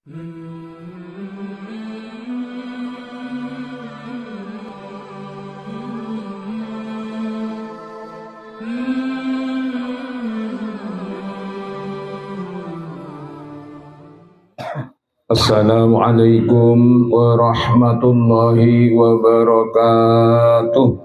Assalamualaikum warahmatullahi wabarakatuh.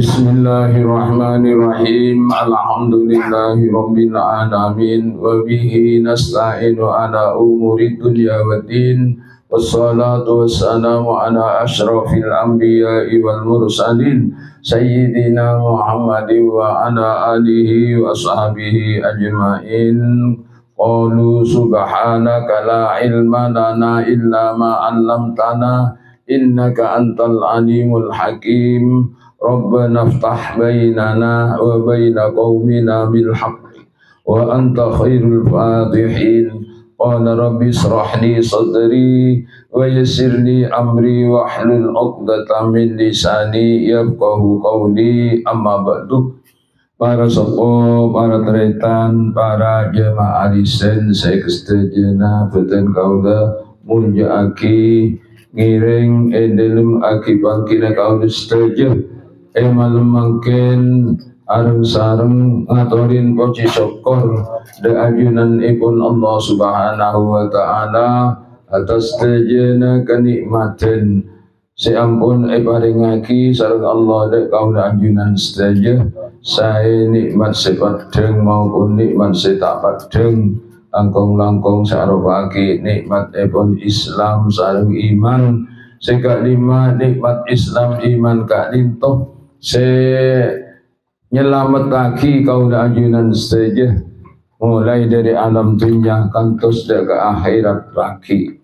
Bismillahirrahmanirrahim. Alhamdulillahi rabbil alamin. Wa bihi nasta'inu ala umuri dunya waddin. Wassalatu wassalamu ala ashrafil anbiya'i wal mursalin Sayyidina Muhammadin wa ala alihi wa sahbihi ajma'in. Qalu subhanaka la ilma lana illa ma 'allamtana innaka antal alimul hakim. Rabbana iftah bainana wa baina qaumina bil haqqi wa anta khairul fatihin. Qala rabbi israh li sadri wa yassir li amri wahlul 'uqdatam min lisani yafqahu qawli. Amma ba'du. Para sopo, para teretan, para jemaah arisen, saya kestajana beten kaula munjaaki ngiring endelem aki bangkina kaula setuju malem mangken areng sareng ngatorin poci syukur de ajunan ipun Allah subhanahu wa ta'ala atas tajana kenikmatan seampun paringaki sareng Allah de kaula ajunan setuju. Saya nikmat sepadeng maupun nikmat setapadeng langkong-langkong sarobaki nikmat epon Islam sareng iman sekak lima nikmat Islam iman kak lintoh se nyelamat lagi kau da ajunan saja mulai dari alam dunia kantos ke akhirat lagi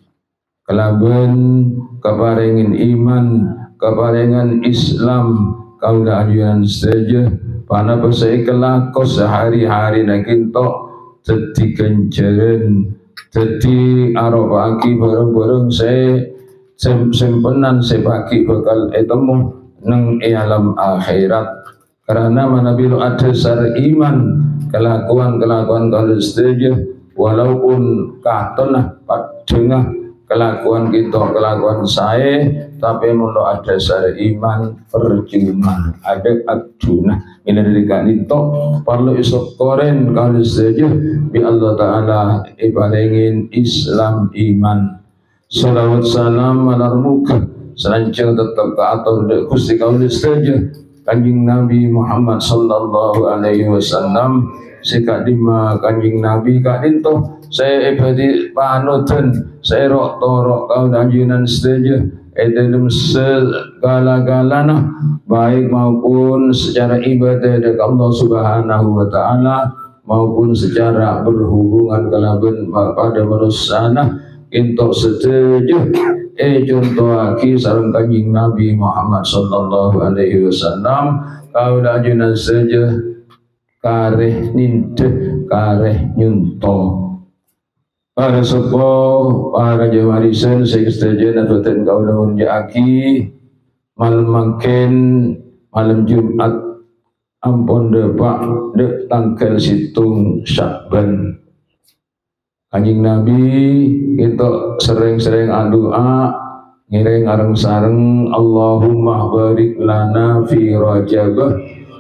kelaben keparengin iman keparengan Islam kau da ajunan saja. Pana pasai kelakos sehari-hari nakinto jadi kenjeren jadi arobaki bareng-bareng saya sempenan sepaki bakal etemu neng alam akhirat karena mana bila ada sar iman kelakuan kalau setuju walaupun katonah padengah kelakuan kita kelakuan saya tapi mulu ada sar iman percuma ada aduna ini dari kanito perlu isok koren kalau saja bi Allah Ta'ala ibarengin Islam iman salawat salam alarmuka selancang tetap ke atur de kusti kalau saja kanjing Nabi Muhammad sallallahu alaihi wasallam sekak lima kanjing Nabi kadinto saya ibadi panutan saya rok torok kau danjunan saja dalam segala-galanya baik maupun secara ibadah dari Allah Subhanahu wa Ta'ala maupun secara berhubungan kalaben pada manusia untuk setuju contoh lagi sareng kanjing Nabi Muhammad sallallahu alaihi wasallam kau ajunan saja kareh ninte kareh nyunto. Para sopo, para jawarisan, saya setuju dan kau namun jaki malam makin malam Jumat ampun depak dek tanggal situng Syakban. Kanjing Nabi kita sering-sering doa ngiring areng sareng Allahumma barik lana fi Rajabah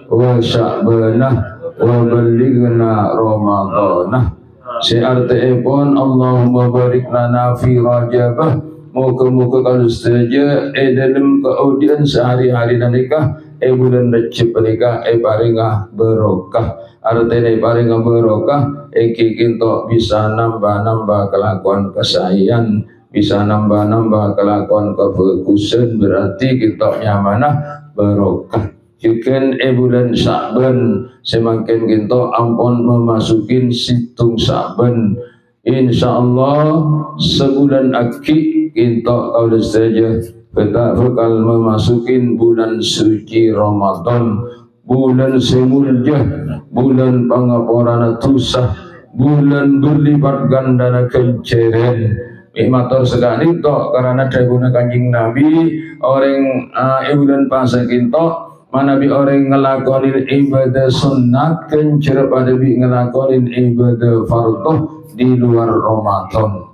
wa Sya'banah wa balighna Ramadhanah. Searti pun Allahumma barik lana fi Rajabah muka-muka kalau saja dalam keaudian sehari-hari nikah bulan Rajab nikah paringah berokah artinya paringah berokah kita bisa nambah-nambah kelakuan kesayangan bisa nambah-nambah kelakuan kebagusan berarti kita nyamanah berokah. Jika bulan Sya'ban semakin kita ampun memasukin situng Sya'ban insyaallah sebulan aki kita kalau saja kita bakal memasukin bulan suci Ramadan bulan semuljah bulan pangaporana tusah bulan berlipat gandana kenceren matur sekali tok karena daguna kanjing Nabi orang bulan puasa kita mana bi orang ngelakonin ibadah sunat kencur pada bi ngelakonin ibadah fardu di luar Ramadan.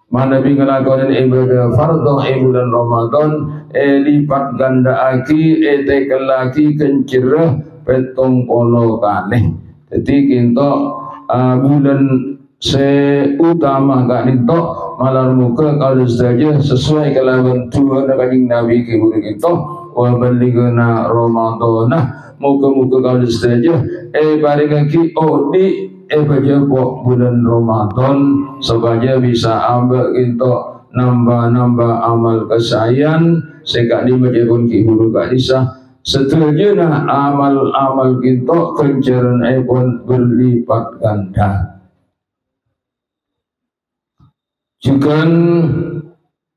Mana bi ngelakonin ibadah fardu bulan Ramadan lipat ganda aki tekelaki kencur petong polo kali. Jadi kita bulan seutama kak itu malar muka kalau saja sesuai kelawan Tuhan kanjeng Nabi kibur kita wa balighna Ramadana muka-muka kalau saja bareng lagi di baca bulan Ramadan supaya bisa ambek kita nambah amal kesayan sekak di majapun kibur kak isa seterusnya amal kita kencaran pun berlipat ganda. Juga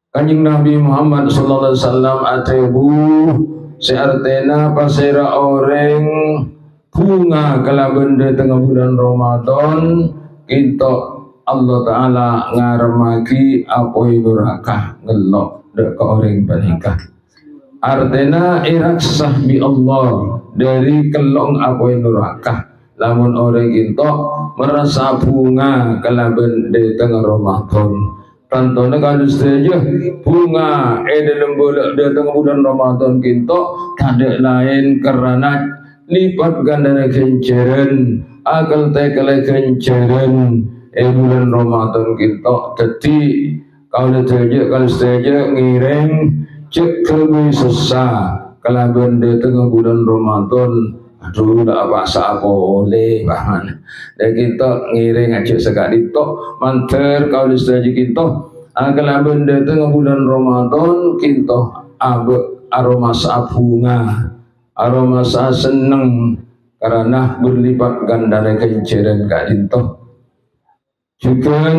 kanjeng Nabi Muhammad sallallahu alaihi wasallam atebu seartena pasera orang bunga kala benda tengah bulan Ramadan kita Allah Ta'ala ngaramaki apoi neraka ngelok dek ke orang panikah artena iraksah bi Allah dari kelong apoi neraka lamun orang kita merasa bunga kala benda tengah Ramadan contohnya kalau saja bunga dalam bulan Ramadan kita tidak lain karena lipat ganda kencaran akal tekele kencaran bulan Ramadan kita jadi kalau saja ngiring cek lebih susah kalau benda tengah bulan Ramadan aduh tak apa boleh bahan dan kita ngiring aja sekali tok manter kalau saja kita kalau benda tengah bulan Ramadan kita aroma bunga aroma seneng karena berlipat ganda kencaran kak itu juga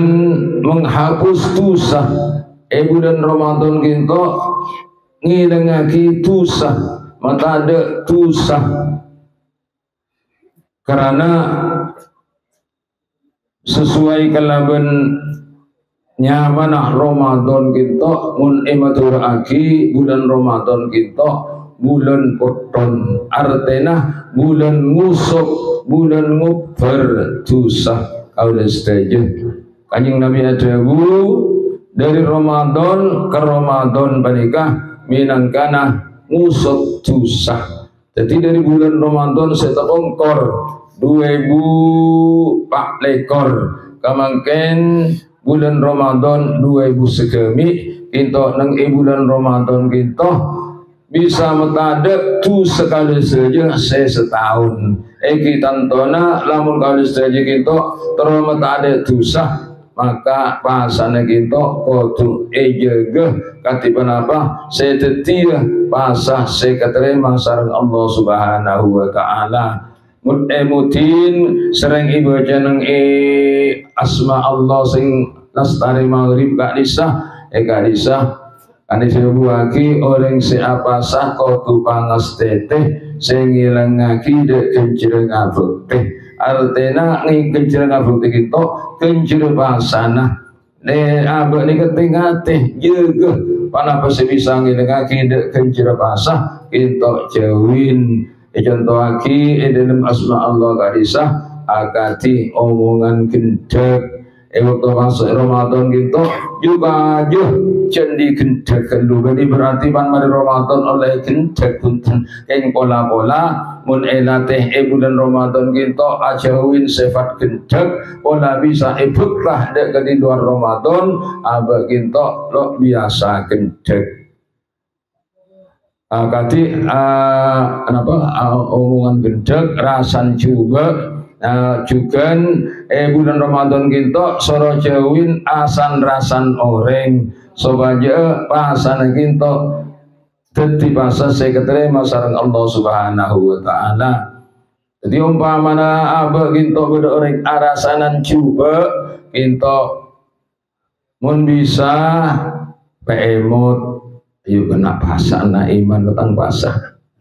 menghapus dosa bulan Ramadan kita ngilangaki dosa mata ada dosa karena sesuai kalaban nyamanah Ramadan kita mun ematur aki bulan Ramadan kita bulan poton artena bulan ngusuk bulan ngubar dosa kaula setuju kanjeng Nabi adabu dari Ramadan ke Ramadan panikah minangkana ngusuk dosa. Jadi dari bulan Ramadan saya terongkor 2004 kemangken bulan Ramadan 2000 segemi kita nang bulan Ramadan kita bisa metadek tu sekali saja saya setahun kita tona lamun kali saja kita terus metadek dosa maka pasane kita kudu jaga katipan apa saya setia pasah saya keterima sareng Allah Subhanahu wa taala mutin sering ibaca nang asma Allah sing lastari maghrib gak disah gak disah ane sebuaki orang siapa sah kudu pangas teteh sing ngilangake dek kencireng abekte artena ning kencireng abekte kita kencireng pasana abek ni ketingate jaga panapa bisa ngilangake dek kencireng pasah kita jauhin contoh aki dalam asma Allah kadisah akati omongan gendek waktu masuk Ramadan gitu juga aja cendi gendek dulu berarti pan mari Ramadan oleh gendek punten yang pola-pola mun elatih bulan Ramadan gitu ajauin sifat gendek pola bisa ibuklah dek di luar Ramadan abah gitu lo biasa gendek kati kenapa omongan gendek rasan juga juga bulan Ramadan kita soro jauhin asan rasan orang supaya pasan kita dadi pasal saya keterima sareng Allah Subhanahu wa taala. Jadi umpamana abah kita beda orang arasanan juga kita mun bisa pemot yuk kena pasah na iman tentang pasah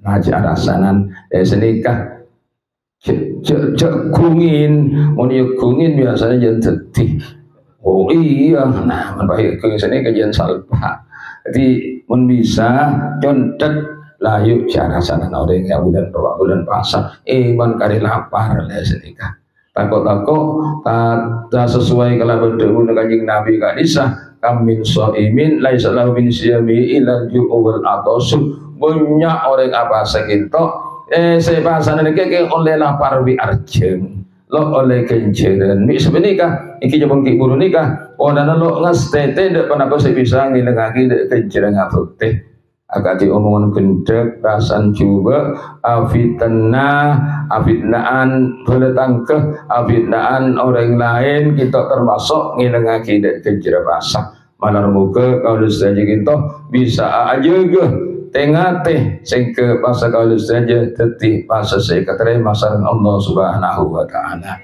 ngaji arasanan senikah kungin mun yuk kungin biasanya jangan sedih oh iya nah baik kungin sini kajian salpa jadi mun bisa contet layu cara sana orang yang bulan puasa iman kari lapar lah sedikah takut-takut tak sesuai kalau bertemu dengan kanjeng Nabi gak disah kamin so'imin laisa lahu min siyami ilal ju'u wal atasu banyak orang apa seginto saya bahasa nanti ke oleh lapar bi arjeng lo oleh kenceren mi sebenika iki jabang ki buru nikah odana lo ngastete dek panapa saya bisa ngilengaki dek kenceren ngatuk teh agak diomongan gendek rasan coba afitnaan beletangkeh afitnaan orang lain kita termasuk ngilengaki dek kenceren basah malar muka kalau saja kita bisa aja ke tengah teh sehingga pasal kalau saja tetih pasal saya kata masalah Allah Subhanahu Wa Taala.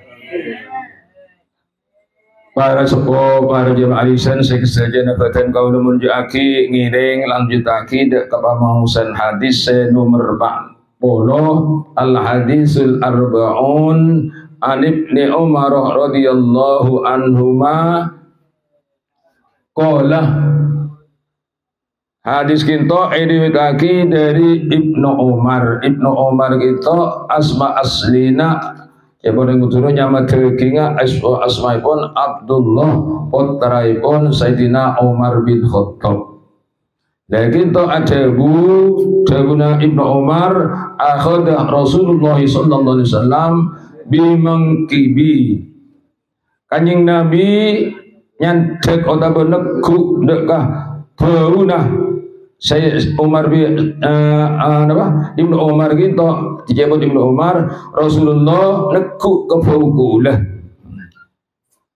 Para sepuh, para jemaah alisan saya saja nafatan kau namun jaki ngiring lanjutaki dek kepamahusan hadis nomor 40 al hadisul arbaun an ibni Umar radhiyallahu anhuma qala hadis kita diriwayatkan dari Ibnu Umar. Ibnu Umar kita asma aslina ya boleh nguturun nama terkinga asmaipun Abdullah putraipun Sayyidina Umar bin Khattab. Dan kita adabuna Ibnu Umar akhadah Rasulullah sallallahu alaihi wasallam bimangkibi kanjing Nabi nyantek otak benekku dekah berunah saya Umar bin Ibnu Umar gitu dijemput Ibnu Umar Rasulullah nekuk ke faukulah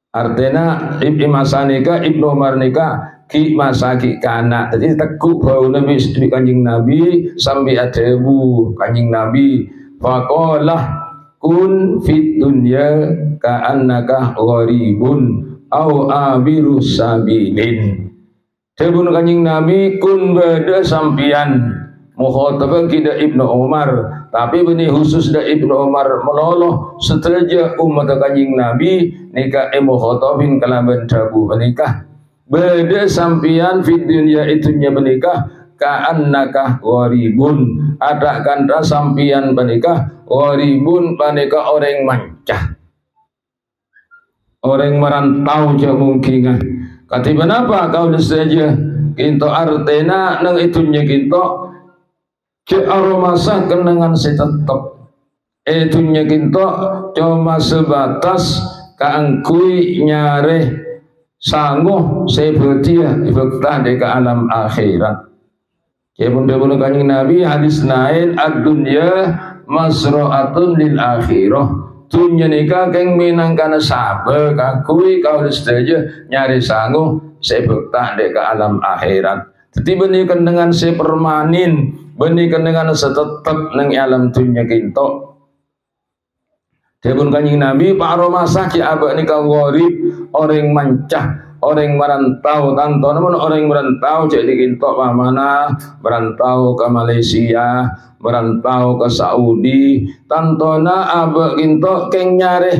artinya Ibnu masa nikah Ibnu Umar nikah ki masa ki kana jadi tekuk bau Nabi istri kanjing Nabi sambil adebu kanjing Nabi faqalah kun fit dunya ka'annaka gharibun au abiru sabilin. Sebelum kanjing Nabi kun beda sampian mukhataban kita Ibnu Umar tapi benih khusus da Ibnu Umar meloloh setelah umat kanjing Nabi nikah mukhatabin kalaban dabu menikah beda sampian fit dunya itunya menikah ka'annaka gharibun ada kanta sampian menikah gharibun menikah orang mancah orang merantau jauh mungkin katiban apa kau saja kinto artena nang itunya kinto ke aromasa kenangan setetep itunya kinto cuma sebatas kaangkui nyare sangguh sebetia ibukta deka alam akhirat ya bunda-bunda kanjeng Nabi hadis lain ad-dunya masra'atun lil akhirah dunya nikah keng minangkana sabar kakui kau saja nyari sanggup sebekta dek ke alam akhirat jadi benikan dengan sepermanin benikan dengan setetap neng alam dunya kinto debun kanjing Nabi pak romasa ki abak nikah gharib orang mancah orang merantau tanto namun orang merantau jadi kinto pamana merantau ke Malaysia merantau ke Saudi tantona abak kinto keng nyare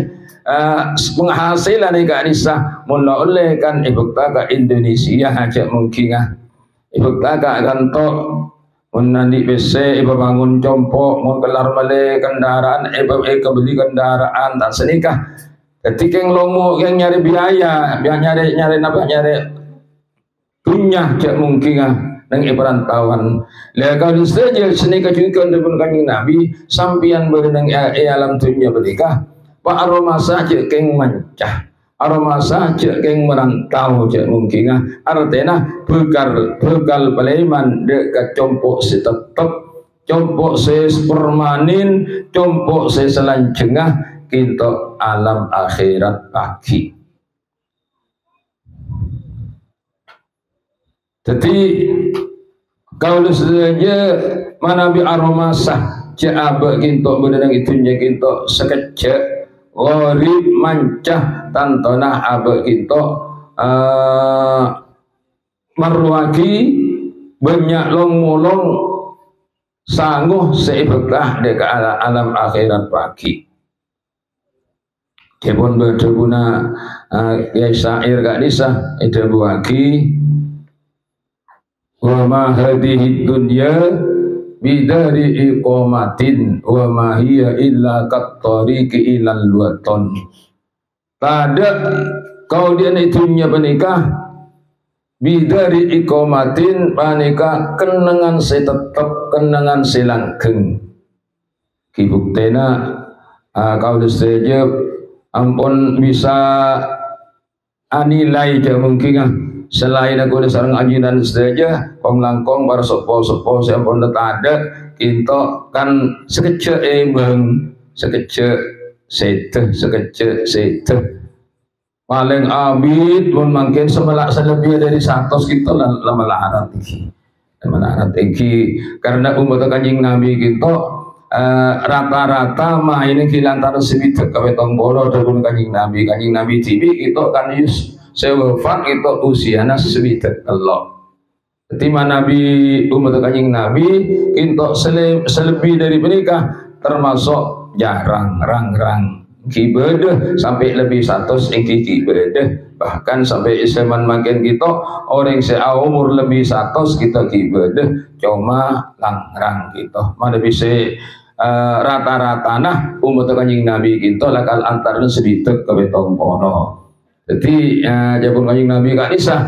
penghasilan ika nisah mula oleh kan ibukta ke Indonesia aja mungkin ibukta ke kanto mun nanti BC ibu bangun compok mun kelar male kendaraan ibu kebeli kendaraan tak senikah ketika yang lomo yang nyari biaya biar nyari apa nyari dunya aja mungkin nang perantauan lah kalau saja senikah juga dengan kanjeng Nabi sampian berenang alam dunia bernikah pak aroma saja keng mancah aroma saja keng merantau aja mungkin artinya bekal peleman dekat compok setetep compok ses permanin compok ses selanjengah kita alam akhirat pagi jadi kalau saja mana bi aroma sah jaba kinto berenang itunya kinto sekecek gharib mancah tantona aba kinto marwaki banyak long-molong sangguh seibetah deka alam akhirat pagi kebun berdeguna ya syair gak disah itu buaki wa ma hadhihi dunya bidari iqamatin wa ma hiya illa qattariqi ilal waton. Tada kau dia itunya menikah bidari iqamatin panika kenangan se tetep kenangan se langgeng. Ki buktena kau saja ampun bisa anilai je mungkin selain aku sareng ajinan saja kong langkong para sopo-sopo sampun ada kinto kan sekece emang sekece sete paling abid pun makin semelak selebih dari 100 kita melarat iki karena umat Kanjeng Nabi kita rata-rata mah ini kilantara sebitek kawetong bolo dahulu Kanjeng Nabi TV itu kan yus sewafat itu usiana sebitek Allah. Ketika Nabi umat Kanjeng Nabi itu selebih dari menikah termasuk jarang rang kibedah sampai lebih 100 ingki kibedah bahkan sampai zaman makin kita orang seumur lebih 100 kita kibedah cuma lang-rang kita mana bisa rata-rata nah umat Kanjeng Nabi kita lakal antaranya sebitek ke betong pono. Jadi jabun Kanjeng Nabi kan isah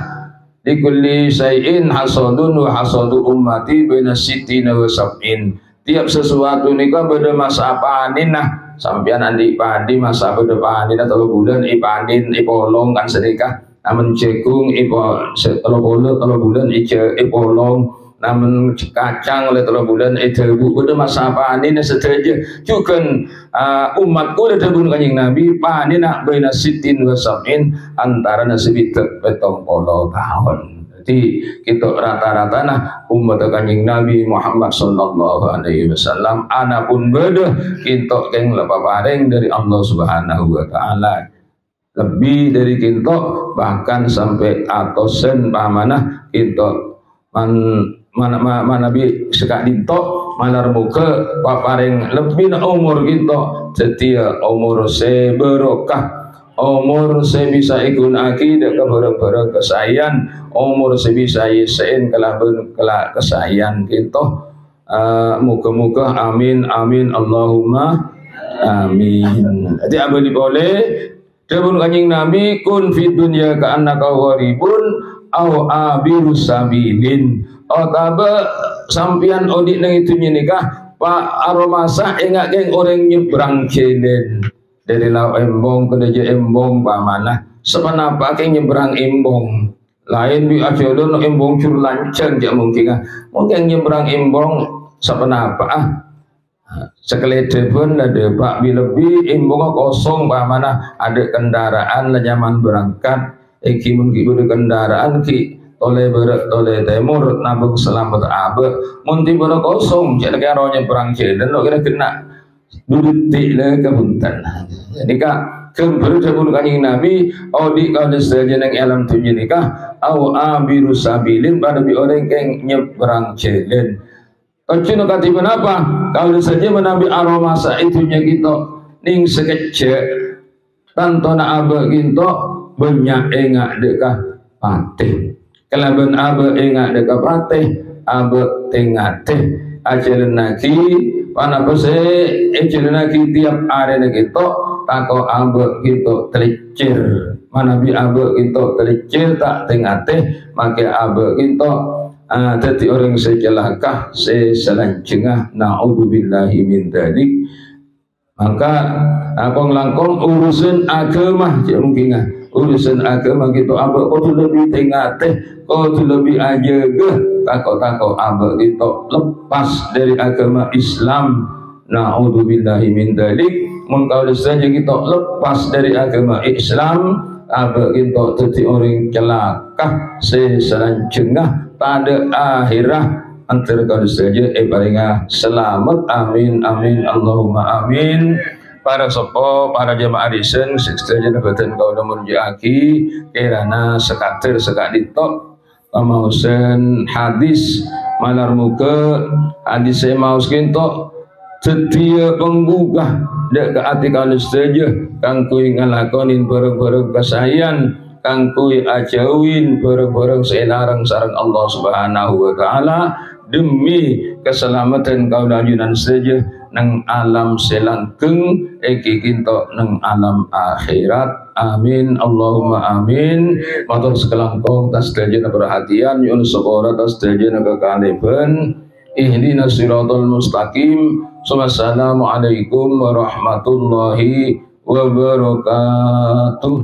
di kulli syai'in hasadun wa hasadu ummati baina sittina wa sab'in. Tiap sesuatu nikah beda masa panin nah sampean andi padi masa beda panin atau bulan ipanin ipolong kan sedekah namun cekung ipo 3 bulan ipolong namun kacang oleh 3 bulan bu beda masa panin sedaja juga umatku ada tabun Kanjeng Nabi panin nak baina sittin wa sab'in antara sebitek betong polo tahun. Jadi kita rata-rata nah umat Kanjeng Nabi Muhammad sallallahu alaihi wasallam anapun beda kita keng lepapareng dari Allah Subhanahu wa taala lebih dari kita bahkan sampai atosen pamanah kita mana bi sekak dinto malar muka papareng lebih na umur kita setia umur seberokah umur sebisa ikun akidah ke barang-barang kesayan umur sebisa yesein kelabun kelak kesayan kita muka-muka amin Allahumma amin. Jadi apa boleh Dabun Kanjeng Nabi kun fid dunya ka annaka gharibun aw abiru sabilin otaba sampian odik nang itu nikah pak aromasa engak geng orang nyebrang jelen dari lau embong ke deje embong pamanah sepenapa ke nyebrang embong lain bi ajalun embong cur lancang jak mungkin nyebrang embong sepenapa sekelede pun ada pak bi lebih embong kosong pamanah ada kendaraan nyaman berangkat iki mungkin ada kendaraan ki oleh barat oleh timur nabung selamat abe munti ber kosong jadi karo nyebrang jelen lo kira kena dudutik le kabuntan. Jadi kak kembali dabun Kanjeng Nabi audi kau saja nang alam tujuh nikah au abiru sabilin pada bi orang keng nyebrang jelen. Kacino katiban apa? Kau saja menabi aroma saitunya kita ning sekece tantona abe ginto banyak engak dekah patih. Kelaban abe engak dekah patih abe tengate ajaran naki pana pose lagi tiap arena kita tako abe kita telicir mana bi abe kita telicir tak tengate make abe kita jadi orang sejelakah selanjutnya naudzubillahi min dzalik maka akong langkong urusan agama ya mungkin urusan agama kita abe kudu lebih tengate kudu lebih ajaga takut abah kita lepas dari agama Islam naudzubillahi min dzalik mun kalau saja kita lepas dari agama Islam abah kita jadi orang celaka selanjutnya pada akhirah antara kalau saja palinga selamat amin Allahumma amin. Para sopo para jemaah disen sejajar badan kau namun jaki kirana sekatir sekadito pamausen hadis malar muka hadis saya maus kinto setia penggugah dek ke hati kalau saja kang kui ngalakonin bareng-bareng kesayan kang kui ajawin bareng-bareng selarang sarang Allah Subhanahu wa taala demi keselamatan kau lanjutan saja nang alam selangkeng iki kinto nang alam akhirat. Amin Allahumma amin. Matur sekelangkung tas dajana perhatian yun sepora tas dajana kekaliban. Ihdinas siratal mustaqim. Wassalamualaikum warahmatullahi wabarakatuh.